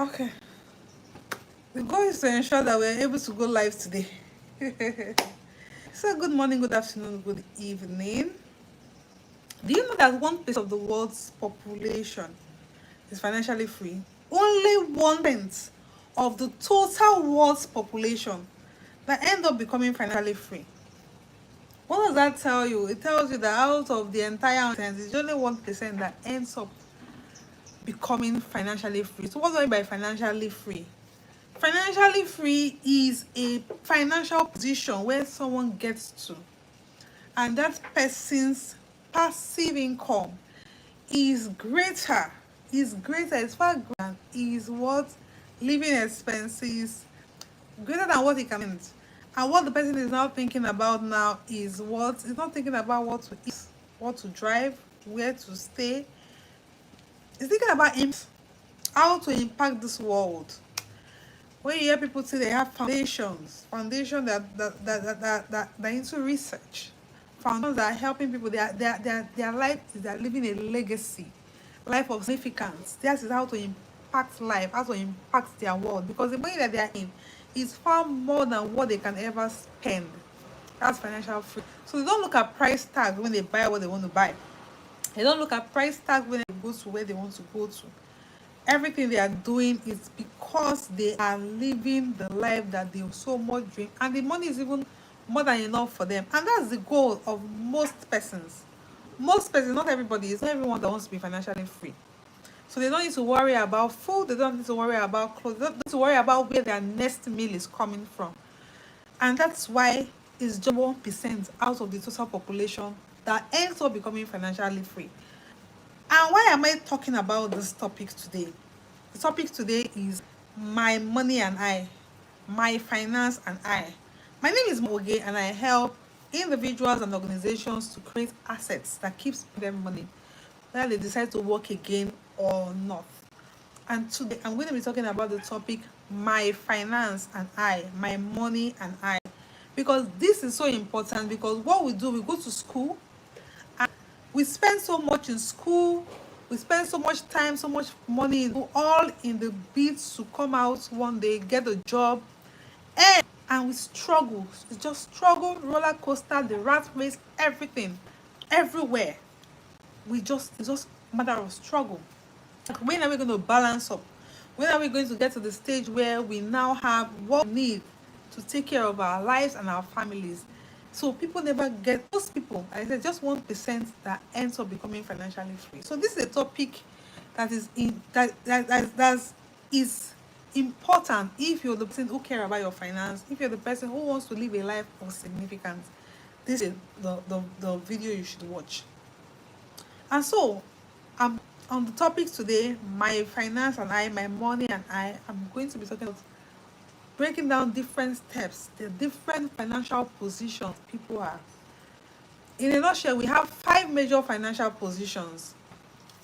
Okay. The goal is to ensure that we're able to go live today. So, good morning, good afternoon, good evening. Do you know that 1% of the world's population is financially free? Only 1% of the total world's population that end up becoming financially free. What does that tell you? It tells you that out of the entire 1%, it's only 1% that ends up becoming financially free. So, what do I mean by financially free? Financially free is a financial position where someone gets to, and that person's passive income is greater, is far greater than is what living expenses, greater than what he can spend. And what the person is now thinking about now is what he's not thinking about what to eat, what to drive, where to stay. He's thinking about how to impact this world. When you hear people say they have foundation that into research, foundations that are helping people, their life is they're living a legacy, life of significance. That is how to impact life, how to impact their world, because the money that they are in is far more than what they can ever spend. That's financial freedom. So they don't look at price tag when they buy what they want to buy. They don't look at price tag when they go to where they want to go to. Everything they are doing is because they are living the life that they so much dream, and the money is even more than enough for them. And that's the goal of most persons. Not everybody, it's not everyone that wants to be financially free. So they don't need to worry about food, they don't need to worry about clothes, they don't need to worry about where their next meal is coming from. And that's why it's just 1% out of the total population that ends up becoming financially free. And why am I talking about this topic today? The topic today is my money and I, my finance and I. My name is Moge, and I help individuals and organizations to create assets that keeps them money, whether they decide to work again or not. And today I'm going to be talking about the topic my finance and I, my money and I. Because this is so important, because what we do, we go to school, we spend so much in school, we spend so much time, so much money, all in the bid to come out one day, get a job, and we struggle. It's just struggle, roller coaster, the rat race, everything, everywhere. It's just a matter of struggle. Like, when are we going to balance up? When are we going to get to the stage where we now have what we need to take care of our lives and our families? So people never get, most people, I said, just 1% that ends up becoming financially free. So this is a topic that is is important if you're the person who care about your finance, if you're the person who wants to live a life of significance. This is the video you should watch. And so, on the topic today, my finance and I, my money and I, I'm going to be talking about breaking down different steps, the different financial positions people are. In a nutshell, we have five major financial positions.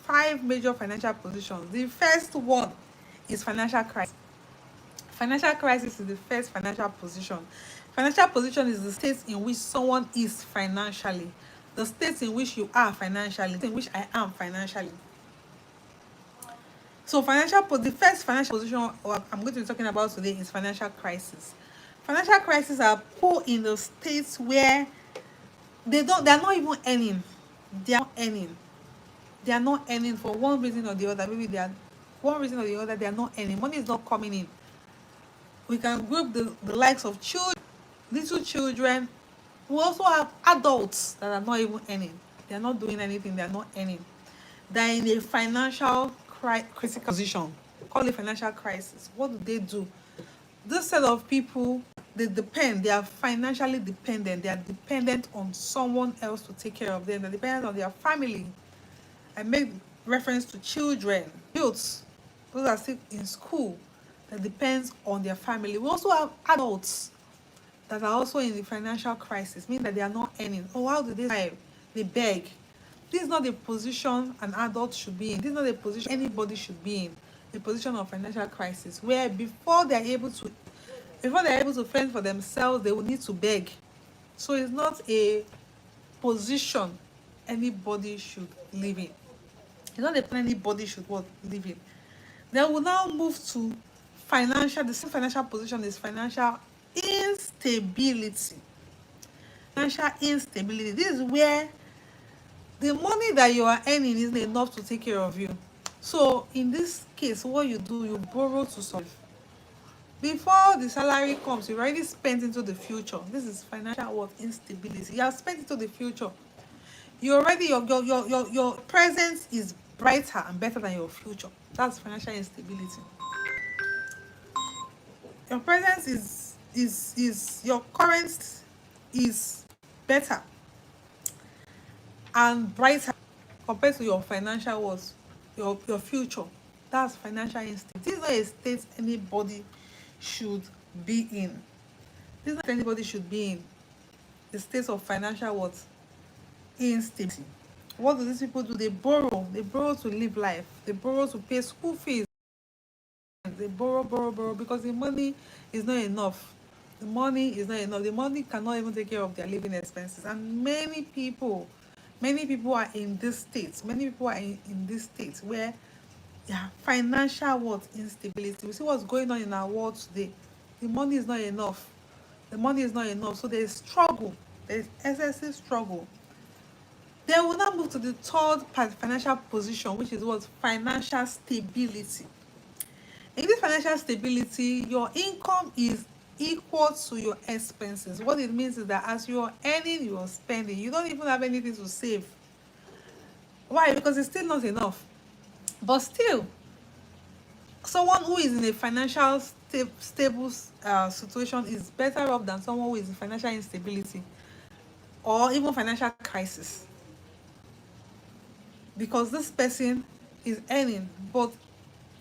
Five major financial positions. The first one is financial crisis. Financial crisis is the first financial position. Financial position is the state in which someone is financially, the state in which you are financially, the state in which I am financially. So the first financial position I'm going to be talking about today is financial crisis. Financial crisis are people in the states where they're not even earning. They are not earning. They are not earning for one reason or the other. Maybe they are one reason or the other, they are not earning. Money is not coming in. We can group the likes of children, little children. We also have adults that are not even earning. They are not doing anything, they are not earning. They're in a financial critical position. Call it financial crisis. What do they do? This set of people, they are financially dependent. They are dependent on someone else to take care of them. They're dependent on their family. I make reference to children, youths, those are still in school, that depends on their family. We also have adults that are also in the financial crisis, meaning that they are not earning. Oh, how do they survive? They beg. This is not the position an adult should be in. This is not the position anybody should be in. The position of financial crisis, where before they're able to fend for themselves, they will need to beg. So it's not a position anybody should live in. It's not a plan anybody should live in. Then we'll now move to financial. The same financial position is financial instability. Financial instability. This is where the money that you are earning isn't enough to take care of you. So in this case, what you do, you borrow to survive. Before the salary comes, you already spent into the future. This is financial what? Instability. You have spent into the future. You already your present is brighter and better than your future. That's financial instability. Your present is your current is better and brighter compared to your financial what? Your future. That's financial instability. This is not a state anybody should be in. This is not anybody should be in. The state of financial what? Instability. What do these people do? They borrow. They borrow to live life. They borrow to pay school fees. They borrow because the money is not enough. The money is not enough. The money cannot even take care of their living expenses. And many people are in this state. Many people are in this state where financial what? Instability. We see what's going on in our world today. The money is not enough. The money is not enough. So there's struggle. There's excessive struggle. Then we'll now move to the third financial position, which is what? Financial stability. In this financial stability, your income is equal to your expenses. What it means is that as you're earning, you're spending. You don't even have anything to save. Why? Because it's still not enough. But still, someone who is in a financial stable situation is better off than someone who is in financial instability or even financial crisis, because this person is earning, but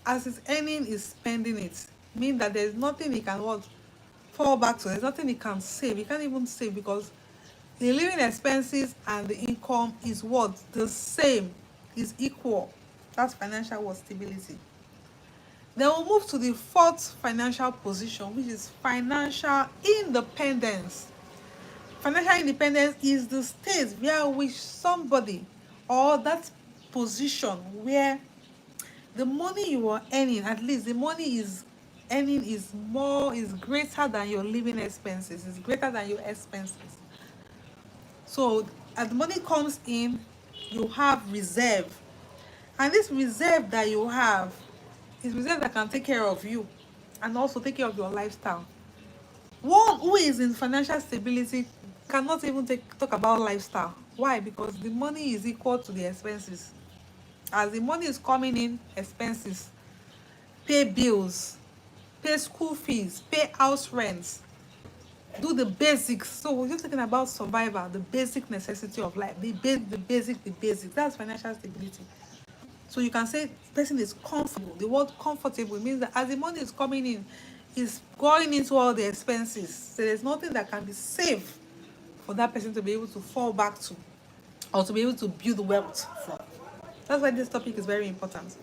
as he's earning, is spending it. Mean that there's nothing he can what? Fall back to. There's nothing he can save. He can't even save because the living expenses and the income is what? The same, is equal. That's financial what? Stability. Then we'll move to the fourth financial position, which is financial independence. Financial independence is the state where which somebody, or that position where the money you are earning, at least the money is earning is greater than your living expenses, is greater than your expenses. So as the money comes in, you have reserve, and this reserve that you have is reserve that can take care of you and also take care of your lifestyle. One who is in financial stability cannot even talk about lifestyle. Why? Because the money is equal to the expenses. As the money is coming in, expenses, pay bills, pay school fees, pay house rents, do the basics. So we're just talking about survival, the basic necessity of life, the basic. That's financial stability. So you can say the person is comfortable. The word comfortable means that as the money is coming in, it's going into all the expenses. So there's nothing that can be saved for that person to be able to fall back to or to be able to build wealth from. That's why this topic is very important.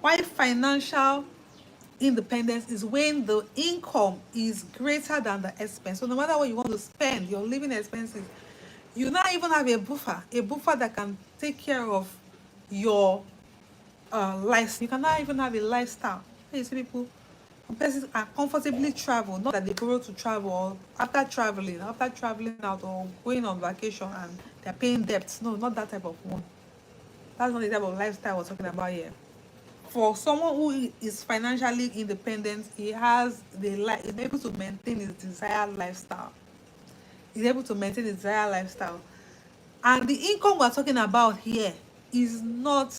Why financial independence is when the income is greater than the expense. So no matter what you want to spend, your living expenses, you now even have a buffer that can take care of your life. You cannot even have a lifestyle. You see people, persons are comfortably travel, not that they borrow to travel, or after traveling out or going on vacation and they're paying debts. No, not that type of one. That's not the type of lifestyle we're talking about here. For someone who is financially independent, he has is able to maintain his desired lifestyle. He's able to maintain his desired lifestyle. And the income we're talking about here is not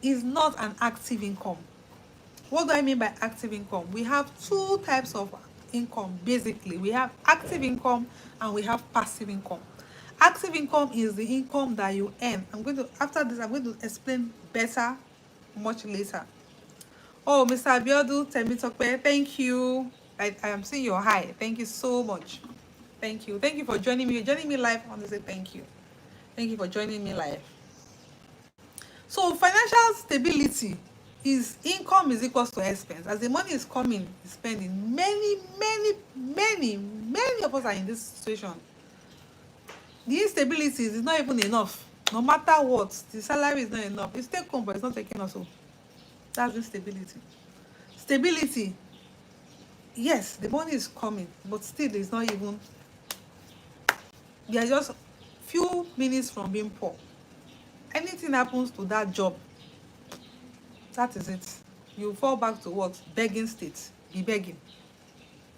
an active income. What do I mean by active income? We have two types of income, basically. We have active income and we have passive income. Active income is the income that you earn. After this, I'm going to explain better much later. Oh, Mr. Abiodun Temitope, thank you. I am seeing your hi. Thank you so much. Thank you. Thank you for joining me. You're joining me live. I want to say thank you. Thank you for joining me live. So financial stability is income is equal to expense. As the money is coming, is spending. Many of us are in this situation. The instability is not even enough. No matter what, the salary is not enough. It's take home, but it's not taking us home. That's instability. Stability, yes, the money is coming, but still it's not even, you're just few minutes from being poor. Anything happens to that job, that is it. You fall back to what? Begging state. Be begging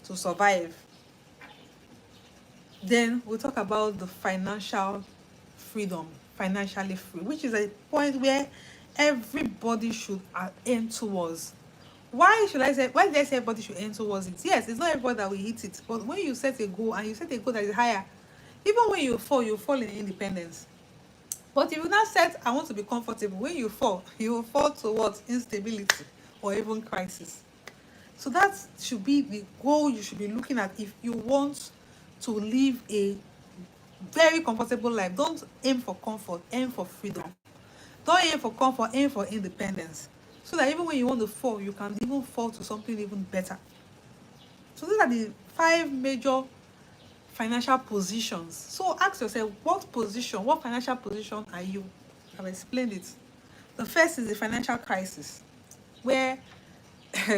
to survive. Then we'll talk about the financial freedom, financially free, which is a point where everybody should aim towards. Why did I say everybody should aim towards it? Yes, it's not everybody that will hit it, but when you set a goal and you set a goal that is higher, even when you fall in independence. But if you now set, I want to be comfortable, when you will fall towards instability or even crisis. So that should be the goal you should be looking at if you want to live a very comfortable life. Don't aim for comfort, aim for freedom. Don't aim for comfort, aim for independence. So that even when you want to fall, you can even fall to something even better. So these are the 5 major financial positions. So ask yourself, what financial position are you? I've explained it. The first is the financial crisis, where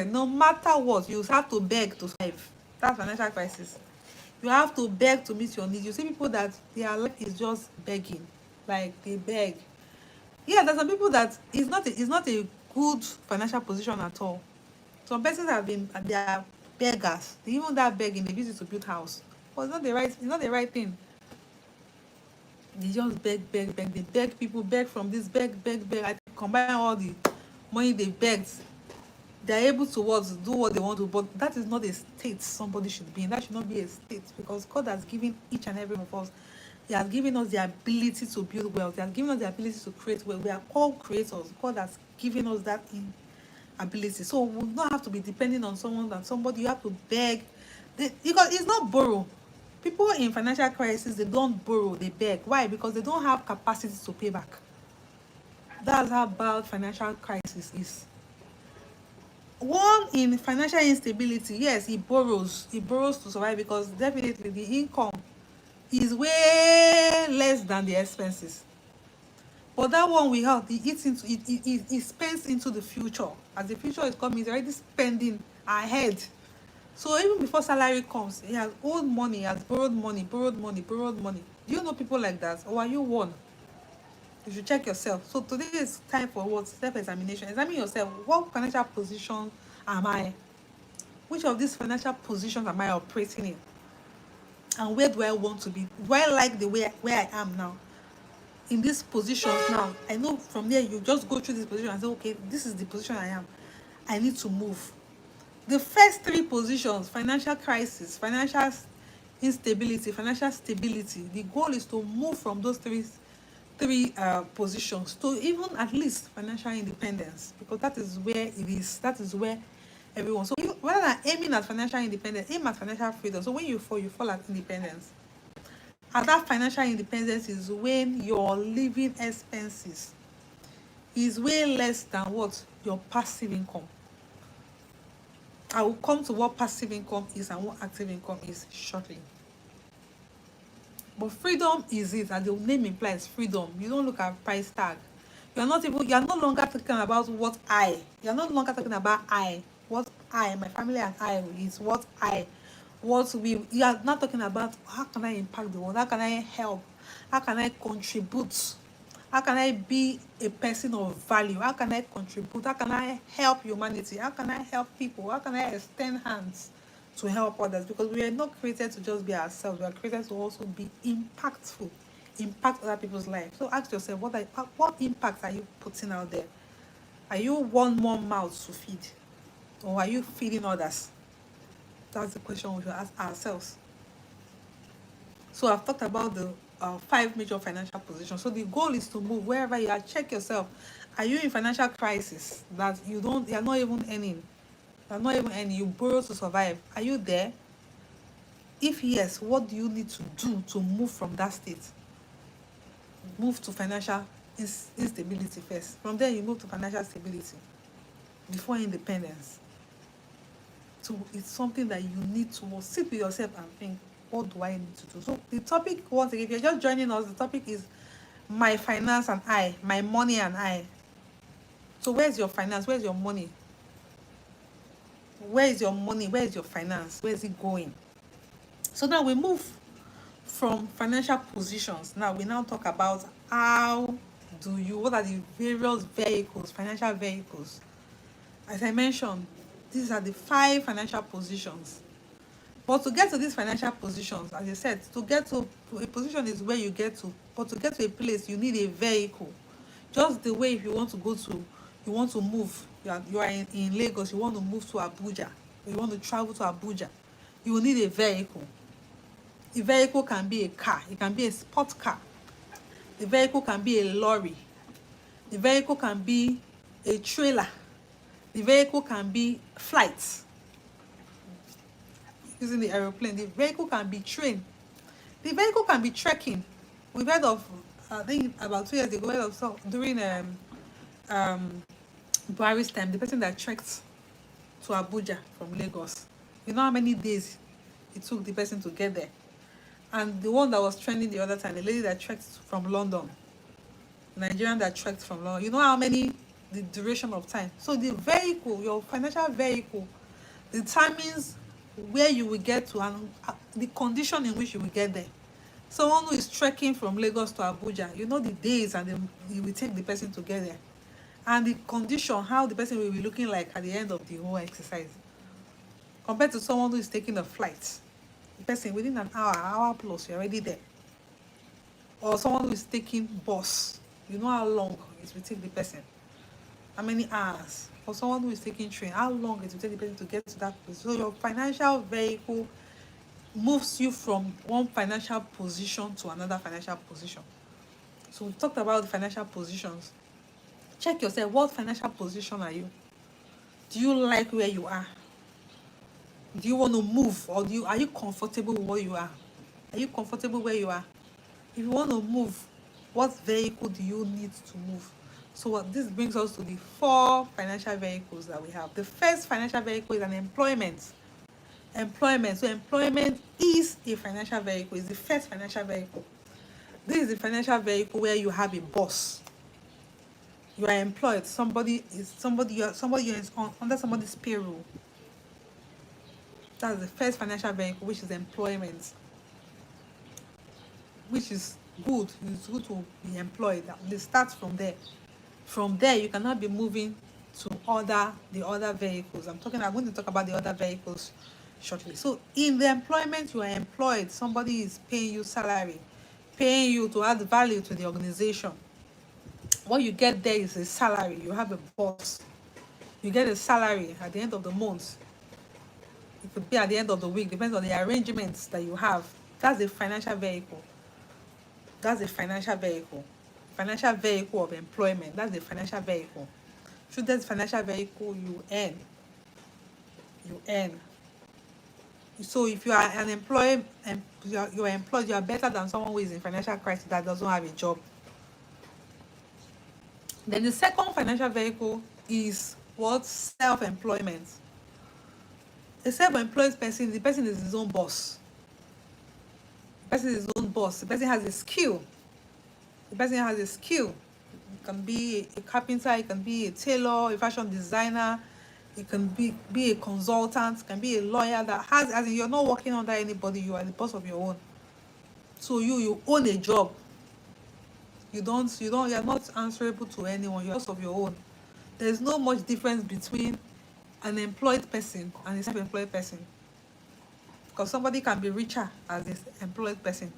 no matter what, you have to beg to survive. That's financial crisis. You have to beg to meet your needs. You see people that their life is just begging, like they beg. Yeah, there's some people that it's not a good financial position at all. Some persons they are beggars. They even that begging, they use it to build house. But it's not the right thing. They just beg, beg, beg. They beg people, beg from this, beg, beg, beg. I combine all the money they begged, they're able to do what they want to, but that is not a state somebody should be in. That should not be a state, because God has given each and every one of us, He has given us the ability to build wealth. He has given us the ability to create wealth. We are all creators. God has given us that ability. So we will not have to be depending on somebody. You have to beg. Because it's not borrow. People in financial crisis, they don't borrow, they beg. Why? Because they don't have capacity to pay back. That's how bad financial crisis is. One in financial instability, yes, he borrows to survive, because definitely the income is way less than the expenses. But that one we have, it spends into the future. As the future is coming, he's already spending ahead. So even before salary comes, he has owed money, he has borrowed money, borrowed money, borrowed money. Do you know people like that, or are you one? You should check yourself. So today is time for what? Self-examination. Examine yourself. What financial position am I? Which of these financial positions am I operating in? And where do I want to be? Do I like the way where I am now? In these positions now, I know from there you just go through this position and say, okay, this is the position I am. I need to move. The first 3 positions, financial crisis, financial instability, financial stability, the goal is to move from those three positions to even at least financial independence, because that is where it is. That is where everyone. So rather than aiming at financial independence, aim at financial freedom. So when you fall at independence. And that financial independence is when your living expenses is way less than what? Your passive income. I will come to what passive income is and what active income is shortly. But freedom is it, and the name implies freedom. You don't look at price tag. You're no longer talking about you're no longer talking about what my family and I is you are not talking about how can I impact the world, how can I help, how can I contribute, how can I be a person of value, how can I contribute, how can I help humanity, how can I help people, how can I extend hands to help others, because we are not created to just be ourselves. We are created to also be impactful, impact other people's lives. So ask yourself, what impact are you putting out there? Are you one more mouth to feed, or are you feeding others? That's the question we should ask ourselves. So I've talked about the 5 major financial positions. So the goal is to move wherever you are. Check yourself. Are you in financial crisis that you are not even earning? You're not even earning. You borrow to survive. Are you there? If yes, what do you need to do to move from that state? Move to financial instability first. From there, you move to financial stability before independence. So it's something that you need to sit with yourself and think, what do I need to do? So the topic, once again, if you're just joining us, the topic is my finance and I, my money and I. So where's your finance? Where's your money? Where is your money? Where is your finance? Where is it going? So now we move from financial positions. Now we now talk about what are the various vehicles, financial vehicles. As I mentioned, these are the 5 financial positions. But to get to these financial positions, as I said, to get to a position is where you get to, but to get to a place, you need a vehicle. Just the way if you want to move, you are in Lagos, you want to move to Abuja, or you want to travel to Abuja, you will need a vehicle. The vehicle can be a car, it can be a sport car. The vehicle can be a lorry. The vehicle can be a trailer. The vehicle can be flights using the aeroplane. The vehicle can be train. The vehicle can be trekking. We've heard of, I think about 2 years ago, during Buhari's time, the person that trekked to Abuja from Lagos. You know how many days it took the person to get there? And the one that was trending the other time, the lady that trekked from London, Nigerian that trekked from London, you know how many, the duration of time. So the vehicle, your financial vehicle, determines where you will get to and the condition in which you will get there. Someone who is trekking from Lagos to Abuja, you know the days and it will take the person to get there. And the condition, how the person will be looking like at the end of the whole exercise. Compared to someone who is taking a flight. The person within an hour plus, you're already there. Or someone who is taking bus. You know how long it will take the person. How many hours? For someone who is taking train, how long it will take the person to get to that place. So your financial vehicle moves you from one financial position to another financial position. So we've talked about the financial positions. Check yourself. What financial position are you? Do you like where you are? Do you want to move, or are you comfortable with where you are? Are you comfortable where you are? If you want to move, what vehicle do you need to move? So this brings us to the 4 financial vehicles that we have. The first financial vehicle is an employment. So employment is a financial vehicle. It's the first financial vehicle. This is the financial vehicle where you have a boss. You are employed. You're under somebody's payroll. That's the first financial vehicle, which is employment, which is good. It's good to be employed. It starts from there. From there, you cannot be moving to the other vehicles. I'm going to talk about the other vehicles shortly. So in the employment, you are employed. Somebody is paying you salary, paying you to add value to the organization. What you get there is a salary. You have a boss. You get a salary at the end of the month. It could be at the end of the week, depends on the arrangements that you have. That's a financial vehicle. That's a financial vehicle. Financial vehicle of employment. That's a financial vehicle. Through that financial vehicle, you earn. You earn. So if you are an employee and you are employed, you are better than someone who is in financial crisis that doesn't have a job. Then the second financial vehicle is what? Self-employment. A self-employed person, the person is his own boss. The person is his own boss. The person has a skill. The person has a skill. It can be a carpenter, it can be a tailor, a fashion designer, it can be a consultant, it can be a lawyer that has, as in you're not working under anybody, you are the boss of your own. So you own a job. You're not answerable to anyone, you're boss of your own. There's no much difference between an employed person and a self-employed person. Because somebody can be richer as an employed person,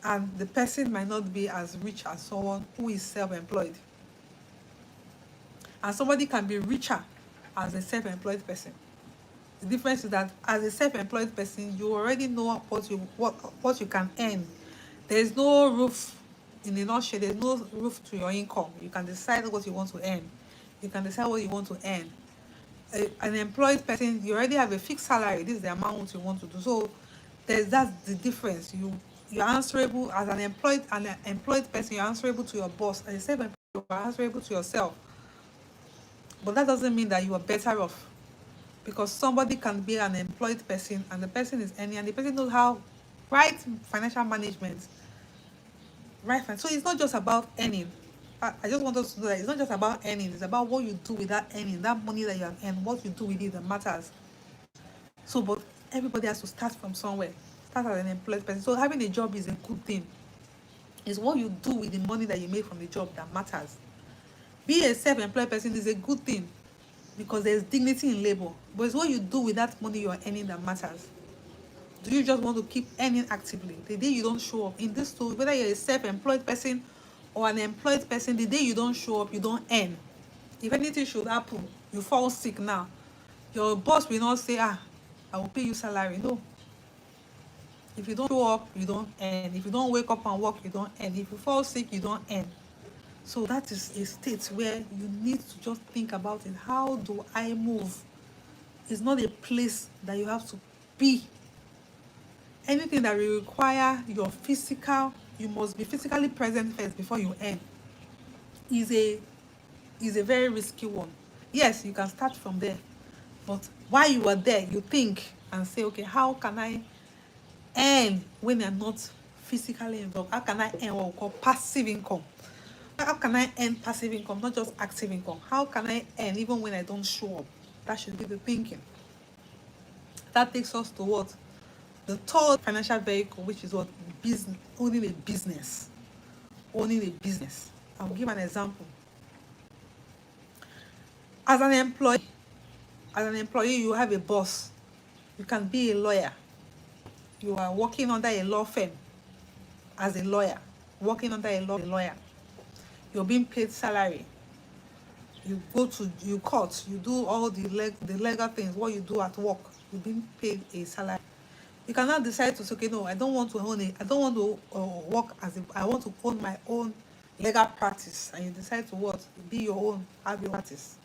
and the person might not be as rich as someone who is self-employed. And somebody can be richer as a self-employed person. The difference is that as a self-employed person, you already know what you can earn. There is no roof, in a nutshell, there's no roof to your income. You can decide what you want to earn. You can decide what you want to earn. An employed person, you already have a fixed salary. This is the amount you want to do. So that's the difference. You're answerable as an employed person. You're answerable to your boss. As a self-employed, you are answerable to yourself. But that doesn't mean that you are better off, because somebody can be an employed person and the person is earning and the person knows how right financial management. Right, so it's not just about earning. I just want us to know that it's not just about earning, it's about what you do with that earning, that money that you have earned, what you do with it that matters. So, but everybody has to start from somewhere. Start as an employed person. So having a job is a good thing. It's what you do with the money that you make from the job that matters. Being a self-employed person is a good thing because there's dignity in labor. But it's what you do with that money you are earning that matters. Do you just want to keep earning actively? The day you don't show up in this story, whether you're a self-employed person or an employed person, the day you don't show up, you don't earn. If anything should happen, you fall sick now, your boss will not say, I will pay you salary. No. If you don't show up, you don't earn. If you don't wake up and work, you don't earn. If you fall sick, you don't earn. So that is a state where you need to just think about it. How do I move? It's not a place that you have to be. Anything that will require your physical, you must be physically present first before you earn, is a very risky one. Yes, you can start from there, but while you are there, you think and say, okay, how can I earn when I'm not physically involved? How can I earn what we call passive income? How can I earn passive income, not just active income? How can I earn even when I don't show up? That should be the thinking. That takes us to what? The third financial vehicle, which is what? Business, owning a business. Owning a business. I'll give an example. As an employee, you have a boss. You can be a lawyer. You are working under a law firm as a lawyer, working under a lawyer. You're being paid salary. You go to court, you do all the legal things, what you do at work, you're being paid a salary. You cannot decide to say, okay, no, I don't want to own it. I don't want to work I want to own my own legal practice. And you decide to what? Be your own, have your practice.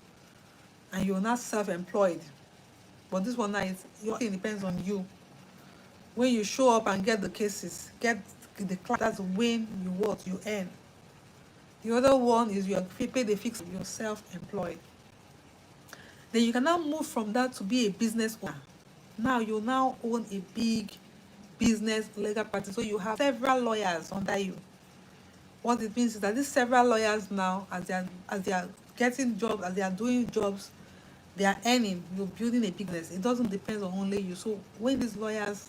And you're not self-employed. But this one now, your thing depends on you. When you show up and get the cases, get the class, that's when you earn. The other one is you pay the fix, you're self-employed. Then you can now move from that to be a business owner. Now you now own a big business legal practice. So you have several lawyers under you. What it means is that these several lawyers now, as they are getting jobs, as they are doing jobs, they are earning. You're building a business. It doesn't depend on only you. So when these lawyers,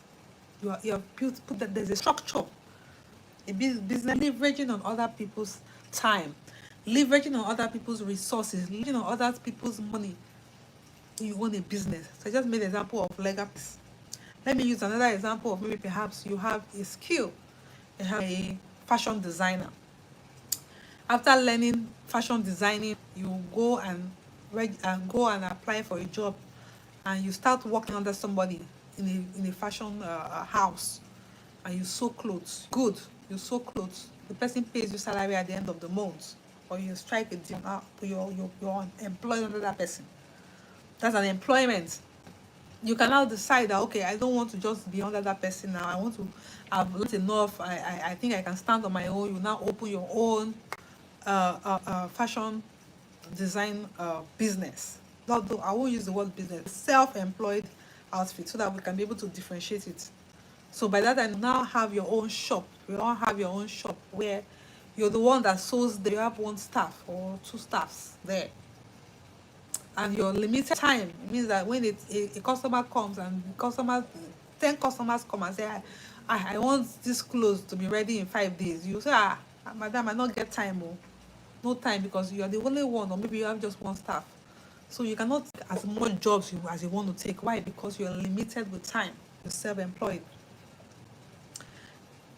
you have put that there's a structure, a business leveraging on other people's time, leveraging on other people's resources, leveraging on other people's money. You own a business. So I just made an example of legal piece. Let me use another example of maybe perhaps you have a skill. You have a fashion designer. After learning fashion designing, you go and apply for a job, and you start working under somebody in a fashion house, and you sew clothes. Good, you sew clothes. The person pays you salary at the end of the month, or you strike a deal. You're employed under that person. That's an employment. You can now decide that, okay, I don't want to just be under that person now. I want to have learned enough. I think I can stand on my own. You now open your own fashion design business. Although I won't use the word business, self-employed outfit, so that we can be able to differentiate it. So by that time, you now have your own shop. You all have your own shop where you're the one that sews. You have one staff or two staffs there. And your limited time, it means that when a customer comes and 10 customers come and say, I want this clothes to be ready in 5 days, you say, madam, I not get time. No time, because you are the only one, or maybe you have just one staff. So you cannot take as much jobs as you want to take. Why? Because you are limited with time. You're self-employed.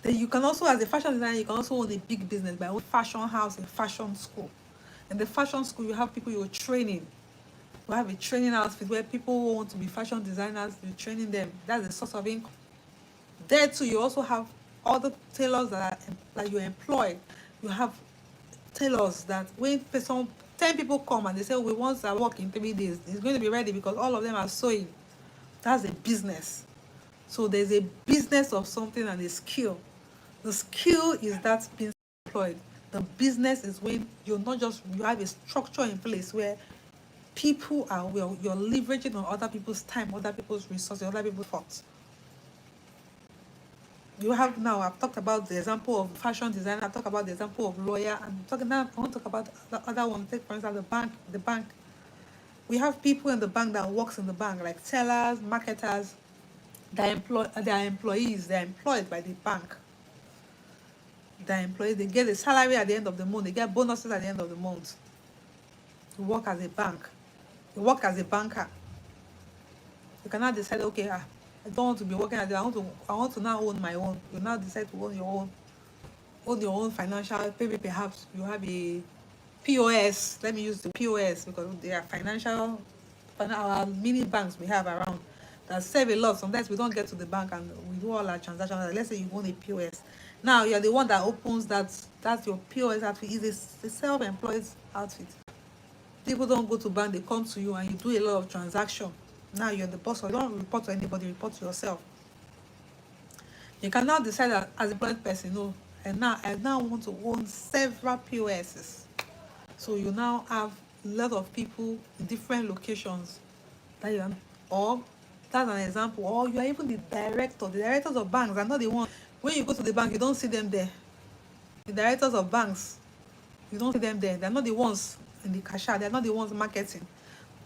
Then you can also, as a fashion designer, you can also own a big business by owning a fashion house, a fashion school. In the fashion school, you have people you're training. You have a training outfit where people who want to be fashion designers, you're training them. That's the source of income. There too, you also have other tailors that you employ. You have tailors that when 10 people come and they say, we want our work in 3 days, it's going to be ready because all of them are sewing. That's a business. So there's a business of something and a skill. The skill is that being employed. The business is when you have a structure in place where people are, you're leveraging on other people's time, other people's resources, other people's thoughts. You have now, I've talked about the example of fashion designer, I've talked about the example of lawyer, and talking now I want to talk about the other one. Take for instance the bank. We have people in the bank that works in the bank, like tellers, marketers, their employees, they're employed by the bank. They're employed, they get a salary at the end of the month, they get bonuses at the end of the month. You work as a bank, you work as a banker. You cannot decide, okay, I don't want to be working as I want to now own my own. You now decide to own your own financial, maybe perhaps you have a POS. Let me use the POS because they are our mini banks we have around that serve a lot. Sometimes we don't get to the bank and we do all our transactions. Let's say you own a POS. Now you're the one that opens that's your POS outfit. Is a self-employed outfit. People don't go to bank, they come to you and you do a lot of transaction. Now you're the boss, so you don't report to anybody, report to yourself. You can now decide that as a employed person, no, and I now want to own several POSs. So you now have a lot of people in different locations that you are, or that's an example, or you are even the directors of banks are not the one. When you go to the bank, you don't see them there. The directors of banks, you don't see them there. They're not the ones in the cashier, they're not the ones marketing.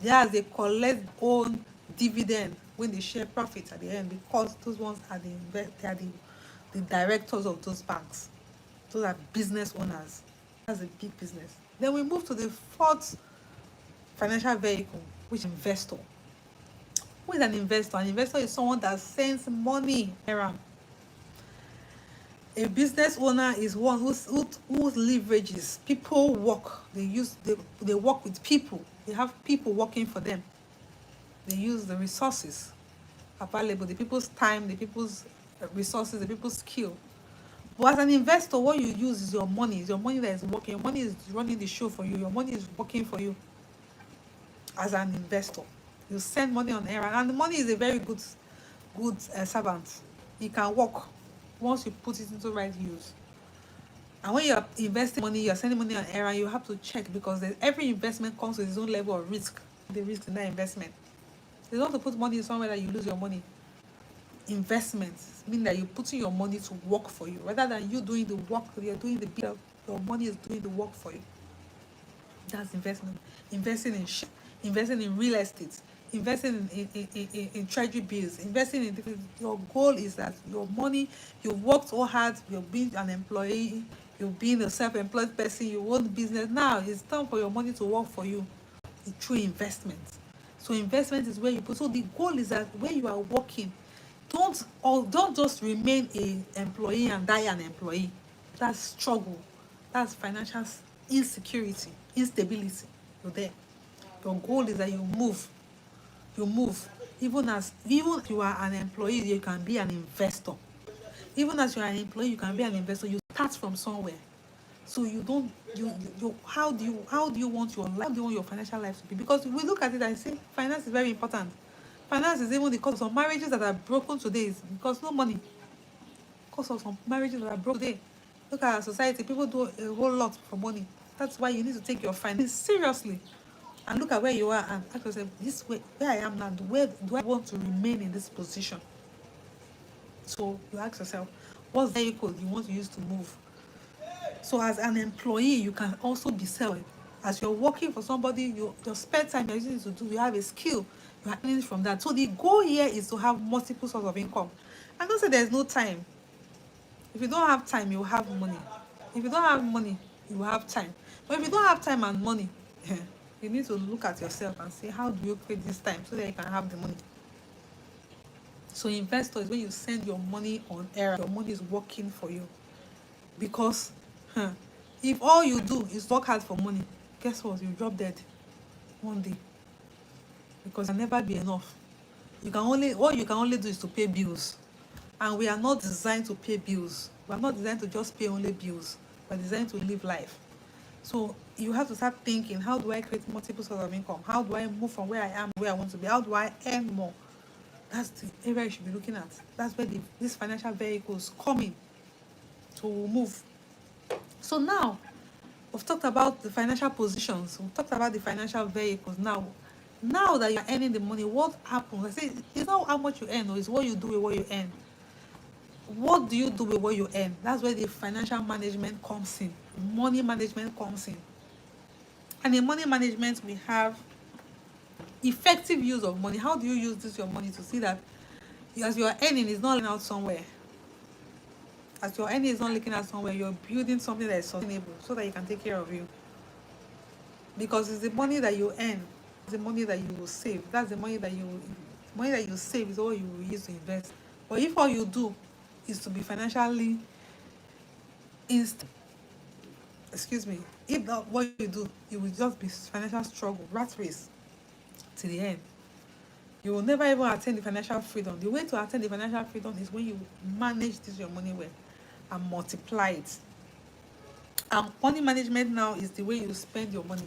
They collect own dividend when they share profits at the end, because those ones are they are the directors of those banks. Those are business owners. That's a big business. Then we move to the fourth financial vehicle, which is investor. Who is an investor? An investor is someone that sends money around. A business owner is one who leverages. People work. They work with people. They have people working for them. They use the resources available, the people's time, the people's resources, the people's skill. But as an investor, what you use is your money. It's your money that is working. Your money is running the show for you. Your money is working for you as an investor. You send money on errand, and the money is a very good servant. It can work once you put it into right use. And when you're investing money, you're sending money on errand, you have to check, because every investment comes with its own level of risk. The risk in that investment. You don't want to put money somewhere that you lose your money. Investments mean that you're putting your money to work for you, rather than you doing the work. You're doing the bit. Your money is doing the work for you. That's investment. Investing in real estate, investing in treasury bills, investing in your goal is that your money, you've worked so hard, you've been an employee, you've been a self-employed person, you own business. Now it's time for your money to work for you through investment. So investment is where you put. So the goal is that when you are working, don't just remain an employee and die an employee. That's struggle. That's financial insecurity, instability. You're there. Your goal is that you move. Even as you are an employee, you can be an investor. Even as you are an employee, you can be an investor. You start from somewhere. So you don't how do you want your life, how do you want your financial life to be? Because we look at it and say finance is very important. Finance is even the cause of some marriages that are broken today, is because no money. Cause of some marriages that are broken today. Look at our society, people do a whole lot for money. That's why you need to take your finance seriously and look at where you are and ask yourself, this way where I am now, where do I want to remain in this position? So you ask yourself, what vehicle you want to use to move? So as an employee, you can also be selling. As you're working for somebody, your spare time you're using to do, you have a skill, you are earning from that. So the goal here is to have multiple sources of income. And don't say there's no time. If you don't have time, you will have money. If you don't have money, you will have time. But if you don't have time and money, you need to look at yourself and say, how do you create this time so that you can have the money? So investor is when you send your money on error, your money is working for you. Because if all you do is work hard for money, guess what? You drop dead one day. Because it'll never be enough. What you can only do is to pay bills. And we are not designed to pay bills. We are not designed to just pay only bills. We're designed to live life. So you have to start thinking, how do I create multiple sources of income? How do I move from where I am to where I want to be? How do I earn more? That's the area you should be looking at. That's where these financial vehicles come in to move. So now, we've talked about the financial positions. We've talked about the financial vehicles. Now that you're earning the money, what happens? I say, it's not how much you earn, or it's what you do with what you earn. What do you do with what you earn? That's where the financial management comes in. Money management comes in. And in money management, we have effective use of money. How do you use this your money to see that as you are earning is not leaking out somewhere? As your earning is not leaking out somewhere, you're building something that is sustainable so that you can take care of you. Because it's the money that you earn, it's the money that you will save. That's the money that you save is all you will use to invest. But if all you do is to be financially excuse me, if not what you do, it will just be financial struggle, rat race to the end. You will never even attain the financial freedom. The way to attain the financial freedom is when you manage this your money well and multiply it. And money management now is the way you spend your money.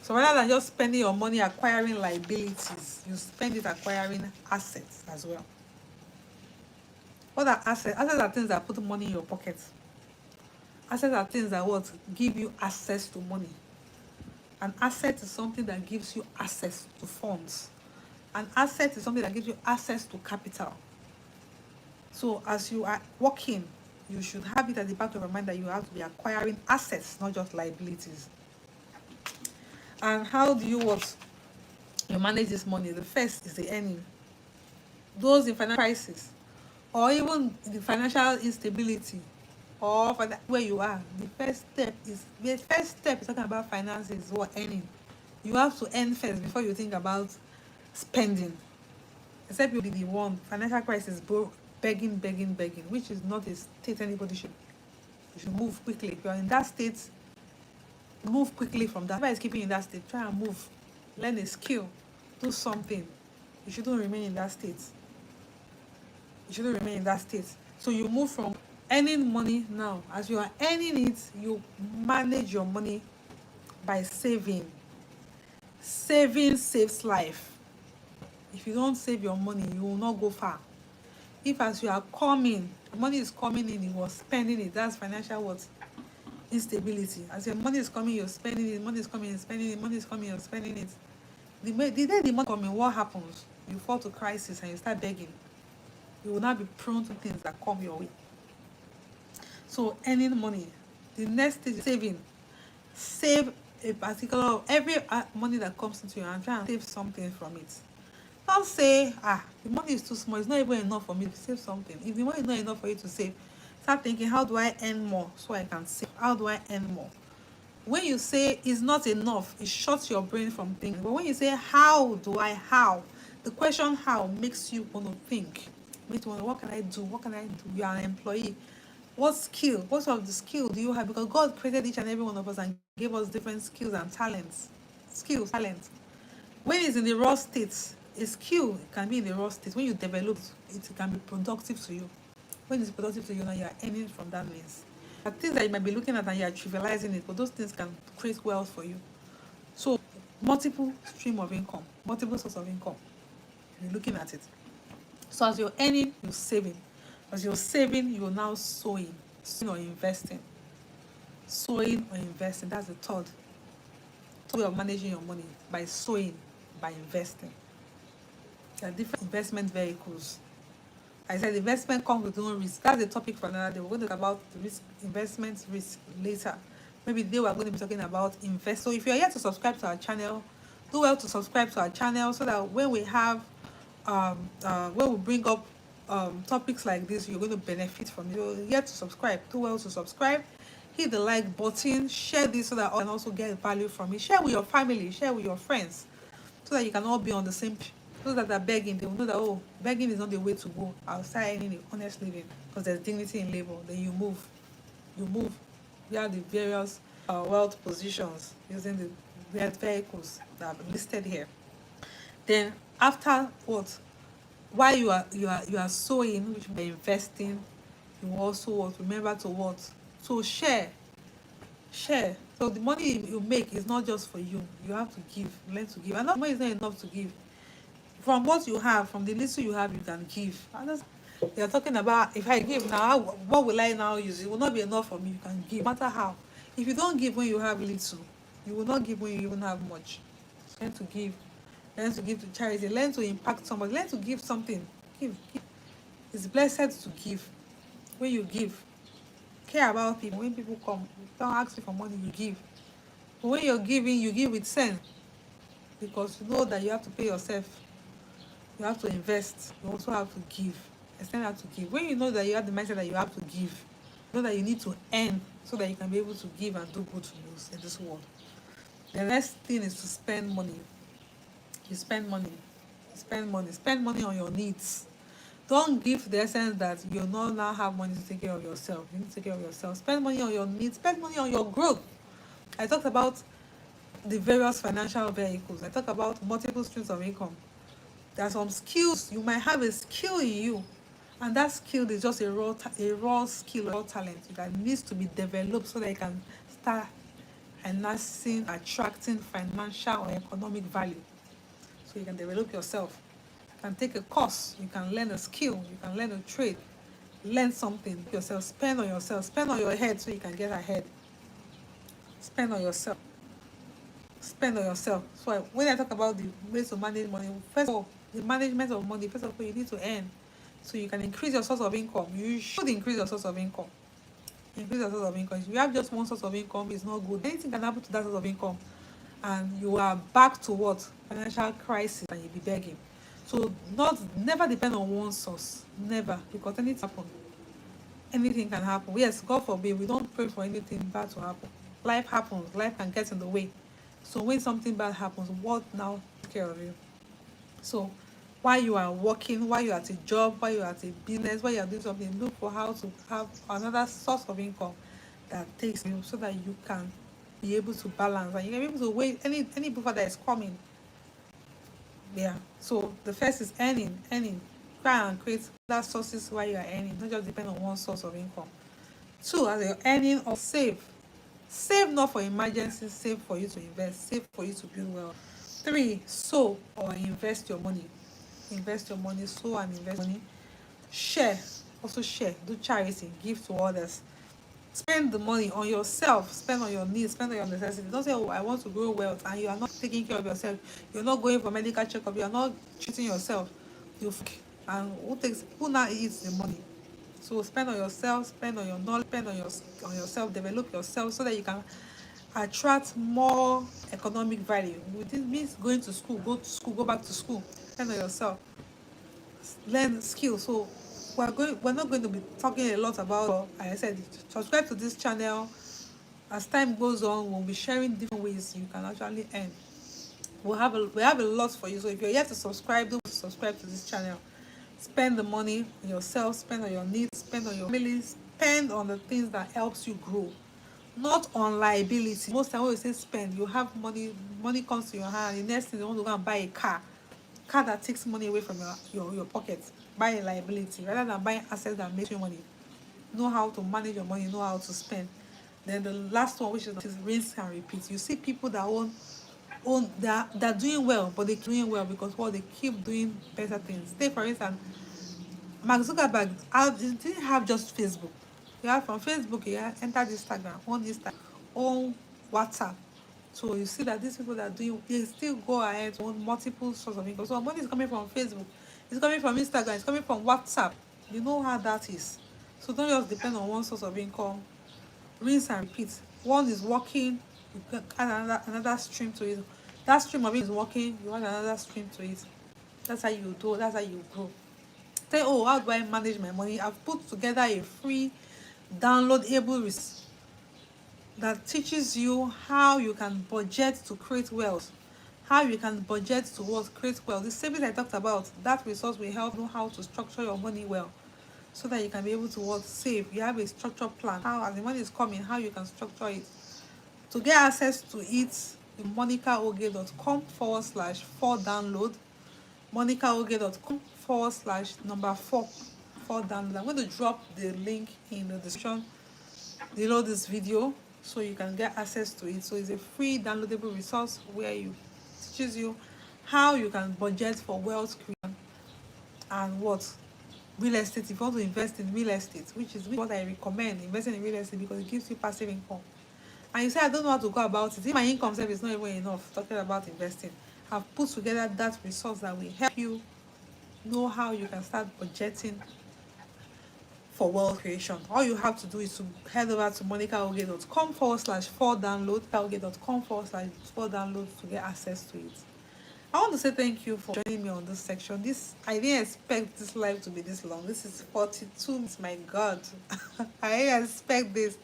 So rather than just spending your money acquiring liabilities, you spend it acquiring assets as well. What are assets? Assets are things that put money in your pocket. Assets are things that what give you access to money. An asset is something that gives you access to funds. An asset is something that gives you access to capital. So as you are working, you should have it at the back of your mind that you have to be acquiring assets, not just liabilities. And how do you you manage this money? The first is the earning. Those in financial crisis, or even the financial instability, or for where you are, the first step is talking about finances or earning. You have to earn first before you think about spending. Except you'll be the one financial crisis begging, which is not a state anybody should. You should move quickly. If you're in that state, move quickly from that. Whoever is keeping you in that state, try and move. Learn a skill. Do something. You shouldn't remain in that state. You shouldn't remain in that state. So you move from earning money now. As you are earning it, you manage your money by saving. Saving saves life. If you don't save your money, you will not go far. If as you are coming, money is coming in, you are spending it. That's financial what? Instability. As your money is coming, you're spending it. Money is coming, you're spending it. Money is coming, you're spending it. The day the money coming, what happens? You fall to crisis and you start begging. You will not be prone to things that come your way. So earning money. The next is saving. Save a particular, every money that comes into your hand, try and save something from it. Don't say, the money is too small, it's not even enough for me to save something. If the money is not enough for you to save, start thinking, how do I earn more so I can save? How do I earn more? When you say it's not enough, it shuts your brain from thinking. But when you say, how, the question how makes you want to think. Makes you want to, what can I do? What can I do? You are an employee. What skill? What sort of the skill do you have? Because God created each and every one of us and gave us different skills and talents. Skills, talents. When it's in the raw state, a skill can be in the raw state. When you develop it, can be productive to you. When it's productive to you, now you are earning from that means. The things that you might be looking at and you are trivializing it, but those things can create wealth for you. So multiple stream of income, multiple source of income. You're looking at it. So as you're earning, you're saving. As you're saving, you're now sowing or investing. Sowing or investing, that's the third way of managing your money, by sowing, by investing. There are different investment vehicles. I said investment comes with no risk. That's the topic for another day. We're going to talk about the risk, investment risk later. Maybe today we're going to be talking about invest. So if you're here to subscribe to our channel, do well to subscribe to our channel so that when we have when we bring up topics like this, you're going to benefit from it. You're here to subscribe, do well to subscribe, hit the like button, share this so that all can also get value from it. Share with your family, share with your friends, so that you can all be on the same page. Those that are begging, they will know that, begging is not the way to go. I'll start earning an honest living because there's dignity in labor. Then you move. We have the various wealth positions using the wealth vehicles that are listed here. Then after what? While you are sowing, which by investing, you also remember to what? So share. So the money you make is not just for you. You have to give, learn to give. And not money is not enough to give. From what you have, from the little you have, you can give. You're talking about, if I give now, what will I now use? It will not be enough for me. You can give, no matter how. If you don't give when you have little, you will not give when you even have much. Learn to give. Learn to give to charity. Learn to impact somebody. Learn to give something. Give. It's blessed to give. when you give. Care about people. When people come, don't ask you for money, you give. But when you're giving, you give with sense, because you know that you have to pay yourself. You have to invest. You also have to give. Extend have to give. When you know that you have the mindset that you have to give, you know that you need to earn so that you can be able to give and do good in this world. The next thing is to spend money. You spend money. Spend money. Spend money on your needs. Don't give the essence that you no now have money to take care of yourself. You need to take care of yourself. Spend money on your needs. Spend money on your growth. I talked about the various financial vehicles. I talked about multiple streams of income. There are some skills. You might have a skill in you, and that skill is just a raw skill, a raw talent that needs to be developed so that you can start enhancing, attracting financial or economic value. So you can develop yourself. You can take a course. You can learn a skill. You can learn a trade. Learn something yourself. Spend on yourself. Spend on your head so you can get ahead. Spend on yourself. Spend on yourself. So when I talk about the ways to manage money, first of all, the management of money, first of all, you need to earn so you can increase your source of income. You should increase your source of income. Increase your source of income. If you have just one source of income, it's not good. Anything can happen to that source of income, and you are back to what? Financial crisis, and you'll be begging. So never depend on one source. Never, because anything happen. Anything can happen. Yes, God forbid, we don't pray for anything bad to happen. Life happens. Life can get in the way. So when something bad happens, what now takes care of you? So while you are working, while you're at a job, while you're at a business, while you're doing something, look for how to have another source of income that takes you so that you can be able to balance and you can be able to wait any buffer that is coming. Yeah. So the first is earning. Try and create other sources while you are earning, not just depend on one source of income. Two, as you're earning, or save. Save not for emergency, save for you to invest, save for you to build wealth. Three, sow or invest your money. Invest your money, sow and invest money. Share, also share, do charity, give to others. Spend the money on yourself, spend on your needs, spend on your necessities. Don't say, oh, I want to grow wealth, and you are not taking care of yourself. You're not going for medical checkup, you are not treating yourself. And who now eats the money? So spend on yourself, spend on your knowledge, spend on yourself, develop yourself so that you can attract more economic value. With this means going to school, go to school, go back to school, spend on yourself, learn skills. So we're not going to be talking a lot about, like I said, subscribe to this channel. As time goes on, we'll be sharing different ways you can actually earn. We have a lot for you. So if you're yet to subscribe, do subscribe to this channel. Spend the money on yourself, spend on your needs, spend on your family, spend on the things that helps you grow, not on liability. Most time when you say spend, you have money comes to your hand, the next thing you want to go and buy a car that takes money away from your pocket. Buy a liability rather than buying assets that make you money. Know how to manage your money, know how to spend. Then the last one, which is rinse and repeat. You see people that they're doing well, but they're doing well because what, they keep doing better things. Take for instance, Mark Zuckerberg didn't have just Facebook. You have from Facebook, you have entered Instagram, on WhatsApp. So you see that these people that are doing, they still go ahead on multiple sources of income. So money is coming from Facebook, it's coming from Instagram, it's coming from WhatsApp. You know how that is. So don't just depend on one source of income. Rinse and repeat. One is working, you can add another stream to it. That stream of it is working, you add another stream to it. That's how you do, that's how you grow. Say, oh, how do I manage my money? I've put together a free downloadable resource that teaches you how you can budget to create wealth, how you can budget to what create wealth. The savings I talked about, that resource will help you know how to structure your money well, so that you can be able to what save. You have a structured plan. How, as the money is coming, how you can structure it. To get access to it, the monicaoge.com/4 download. monicaoge.com/number 4 download. I'm going to drop the link in the description below this video so you can get access to it. So it's a free downloadable resource where it teaches you how you can budget for wealth creation and what real estate. If you want to invest in real estate, which is what I recommend, investing in real estate, because it gives you passive income. And you say, I don't know how to go about it. If my income service is not even enough talking about investing, I've put together that resource that will help you know how you can start budgeting for wealth creation. All you have to do is to head over to monicaoge.com/4download, monicaloge.com/4download to get access to it. I want to say thank you for joining me on this section. This I didn't expect this live to be this long. This is 42 minutes. My God, I didn't expect this.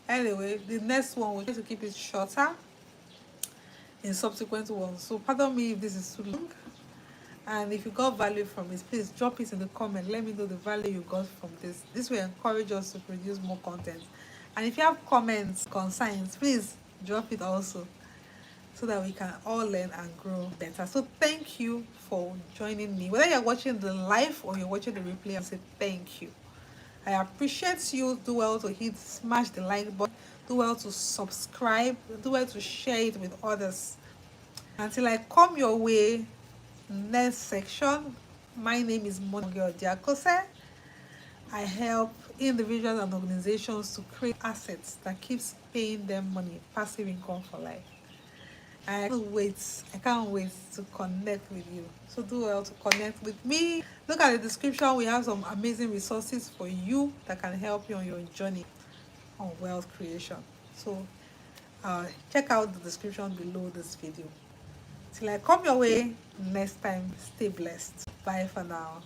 Anyway, the next one we'll try to keep it shorter in subsequent ones. So pardon me if this is too long. And if you got value from it, please drop it in the comment. Let me know the value you got from this. This will encourage us to produce more content. And if you have comments, concerns, please drop it also, so that we can all learn and grow better. So thank you for joining me. Whether you're watching the live or you're watching the replay, I say thank you. I appreciate you. Do well to smash the like button. Do well to subscribe. Do well to share it with others. Until I come your way, next section. My name is Monica Diakose. I help individuals and organizations to create assets that keeps paying them money, passive income for life. I can't wait to connect with you. So do well to connect with me. Look at the description. We have some amazing resources for you that can help you on your journey on wealth creation. So check out the description below this video. Till I come your way next time, stay blessed. Bye for now.